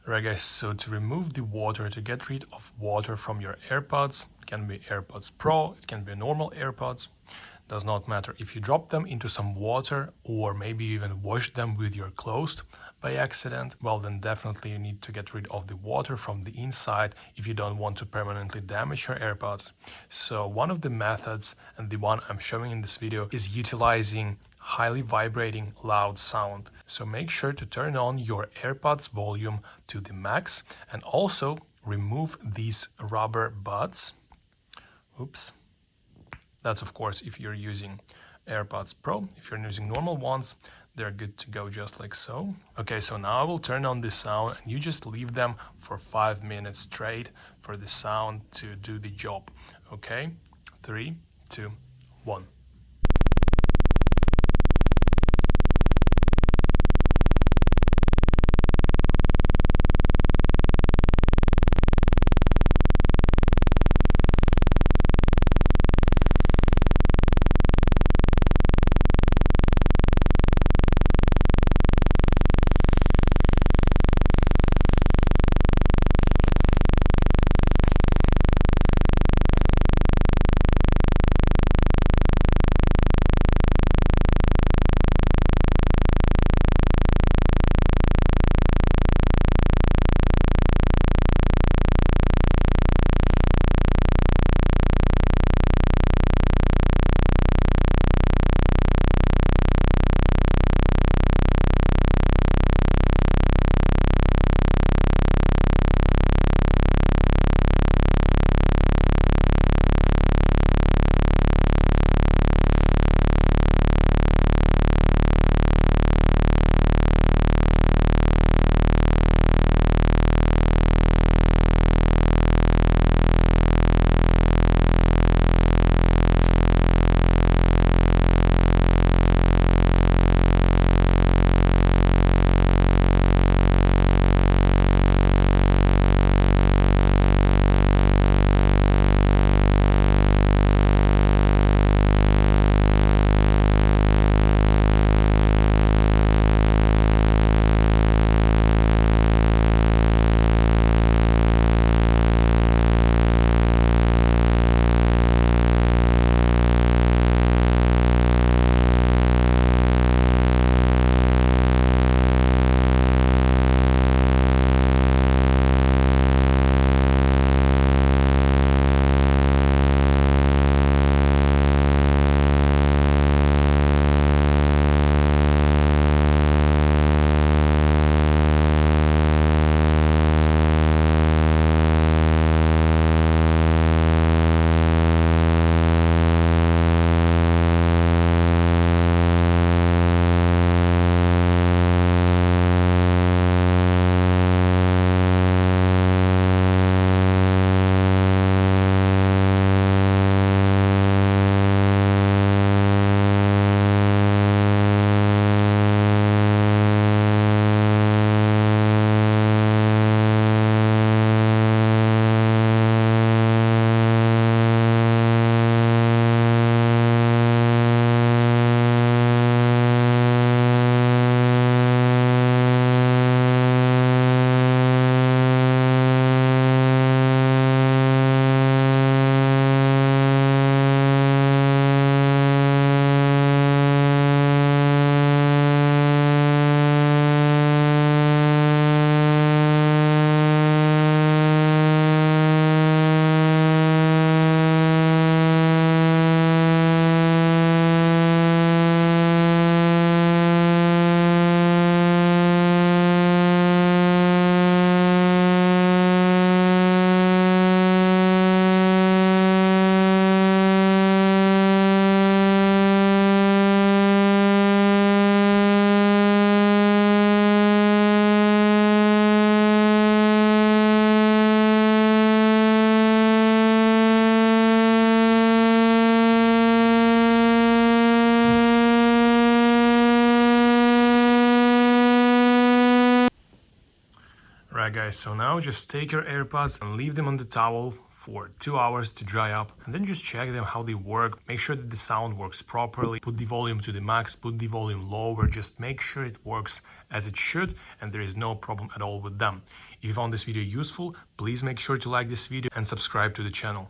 Alright guys, so to remove the water, to get rid of water from your AirPods, it can be AirPods Pro, it can be normal AirPods, does not matter. If you drop them into some water or maybe even wash them with your clothes by accident, well then definitely you need to get rid of the water from the inside if you don't want to permanently damage your AirPods. So one of the methods, and the one I'm showing in this video, is utilizing highly vibrating loud sound. So make sure to turn on your AirPods volume to the max and also remove these rubber buds. Oops. That's of course if you're using AirPods Pro. If you're using normal ones, they're good to go just like so. Okay, so now I will turn on the sound and you just leave them for 5 minutes straight for the sound to do the job. Okay, 3, 2, 1. Right guys, so now just take your AirPods and leave them on the towel for 2 hours to dry up, and then just check them how they work. Make sure that the sound works properly. Put the volume to the max, put the volume lower, just make sure it works as it should and there is no problem at all with them. If you found this video useful, please make sure to like this video and subscribe to the channel.